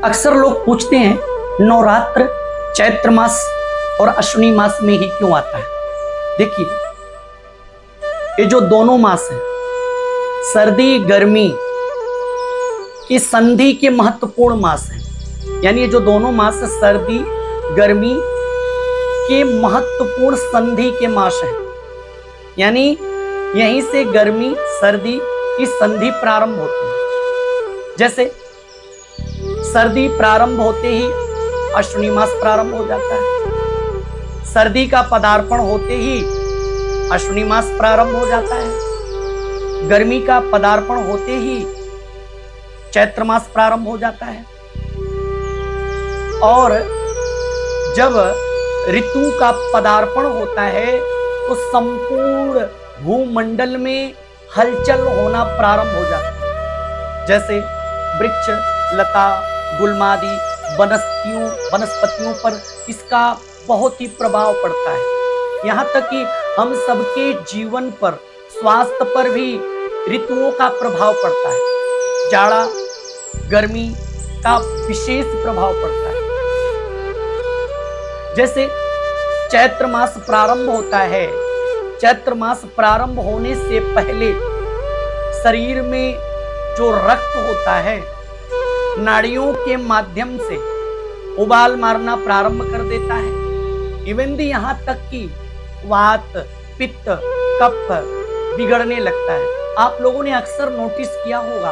अक्सर लोग पूछते हैं नवरात्र चैत्र मास और अश्विनी मास में ही क्यों आता है। देखिए, ये जो दोनों मास हैं, सर्दी गर्मी की संधि के महत्वपूर्ण मास हैं। यानी ये जो दोनों मास है, सर्दी गर्मी के महत्वपूर्ण संधि के मास हैं। यानी यहीं से गर्मी सर्दी की संधि प्रारंभ होती है। जैसे सर्दी प्रारंभ होते ही अश्विनी मास प्रारंभ हो जाता है, सर्दी का पदार्पण होते ही अश्विनी मास प्रारंभ हो जाता है, गर्मी का पदार्पण होते ही चैत्र मास प्रारंभ हो जाता है। और जब ऋतु का पदार्पण होता है तो संपूर्ण भूमंडल में हलचल होना प्रारंभ हो जाता है। जैसे वृक्ष लता गुलमादि वनस्पतियों पर इसका बहुत ही प्रभाव पड़ता है। यहाँ तक कि हम सबके जीवन पर, स्वास्थ्य पर भी ऋतुओं का प्रभाव पड़ता है। जाड़ा गर्मी का विशेष प्रभाव पड़ता है। जैसे चैत्र मास प्रारंभ होता है, चैत्र मास प्रारंभ होने से पहले शरीर में जो रक्त होता है नाड़ियों के माध्यम से उबाल मारना प्रारंभ कर देता है। इवन भी यहाँ तक कि वात पित्त कफ बिगड़ने लगता है। आप लोगों ने अक्सर नोटिस किया होगा,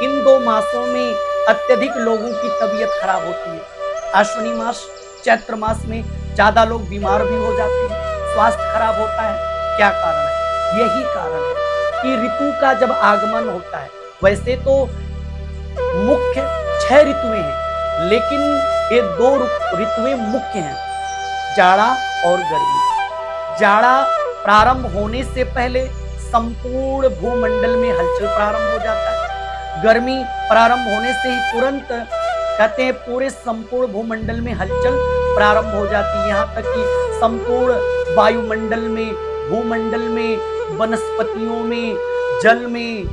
इन दो मासों में अत्यधिक लोगों की तबीयत खराब होती है। अश्विनी मास चैत्र मास में ज्यादा लोग बीमार भी हो जाते हैं, स्वास्थ्य खराब होता है। क्या कारण है? यही कारण है कि ऋतु का जब आगमन होता है, वैसे तो मुख्य 6 ऋतुएं हैं, लेकिन ये 2 ऋतुएं मुख्य हैं, जाड़ा और गर्मी। जाड़ा प्रारंभ होने से पहले संपूर्ण भूमंडल में हलचल प्रारंभ हो जाता है। गर्मी प्रारंभ होने से ही तुरंत कहते हैं पूरे संपूर्ण भूमंडल में हलचल प्रारंभ हो जाती है। यहाँ तक कि संपूर्ण वायुमंडल में, भूमंडल में, वनस्पतियों में, जल में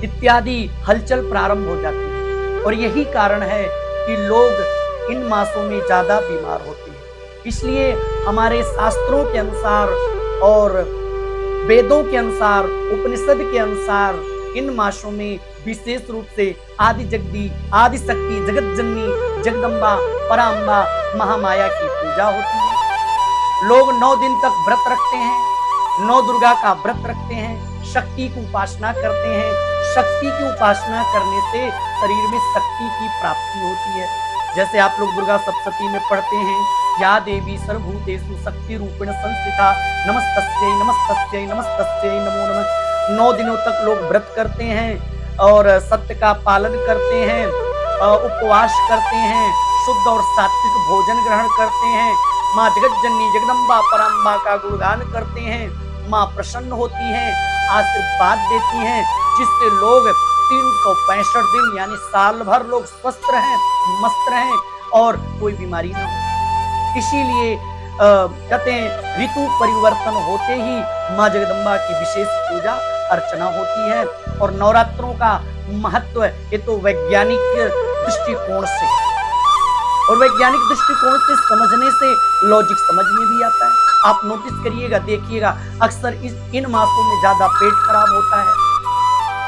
इत्यादि हलचल प्रारंभ हो जाती है। और यही कारण है कि लोग इन मासों में ज्यादा बीमार होते हैं। इसलिए हमारे शास्त्रों के अनुसार और वेदों के अनुसार, उपनिषद के अनुसार इन मासों में विशेष रूप से आदि शक्ति जगत जननी जगदम्बा पराम्बा महामाया की पूजा होती है। लोग 9 दिन तक व्रत रखते हैं, 9 दुर्गा का व्रत रखते हैं, शक्ति की उपासना करते हैं। शक्ति की उपासना करने से शरीर में शक्ति की प्राप्ति होती है। जैसे आप लोग दुर्गा सप्तशती में पढ़ते हैं, या देवी सर्वभूतेषु शक्ति रूपेण संस्थिता नमस्तस्यै नमस्तस्यै नमस्तस्यै नमो नमः। 9 दिनों तक लोग व्रत करते हैं और सत्य का पालन करते हैं, उपवास करते हैं, शुद्ध और सात्विक भोजन ग्रहण करते हैं, माँ जगत जननी जगदम्बा पराम्बा का गुणगान करते हैं। माँ प्रसन्न होती हैं, आशीर्वाद देती हैं, जिससे लोग 365 दिन यानी साल भर लोग स्वस्थ रहें, मस्त रहें और कोई बीमारी ना हो। इसीलिए कहते हैं ऋतु परिवर्तन होते ही माँ जगदम्बा की विशेष पूजा अर्चना होती है। और नवरात्रों का महत्व ये तो वैज्ञानिक दृष्टिकोण से, और वैज्ञानिक दृष्टिकोण से समझने से लॉजिक समझ में भी आता है। आप नोटिस करिएगा, देखिएगा, अक्सर इन मासों में ज्यादा पेट खराब होता है,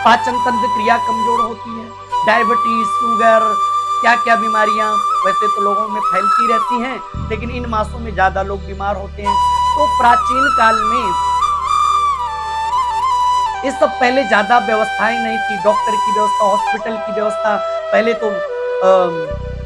पाचन तंत्र क्रिया कमजोर होती है, डायबिटीज, शुगर, क्या क्या बीमारियां वैसे तो लोगों में फैलती रहती हैं, लेकिन इन मासों में ज्यादा लोग बीमार होते हैं। तो प्राचीन काल में इस सब पहले ज्यादा व्यवस्थाएं नहीं थी, डॉक्टर की व्यवस्था, हॉस्पिटल की व्यवस्था। पहले तो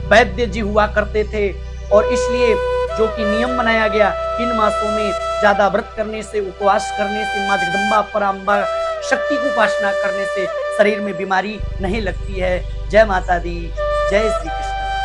वैद्य जी हुआ करते थे, और इसलिए जो कि नियम बनाया गया, इन मासों में ज्यादा व्रत करने से, उपवास करने से, माँ जगदम्बा पराम्बा शक्ति की उपासना करने से शरीर में बीमारी नहीं लगती है। जय माता दी, जय श्री कृष्ण।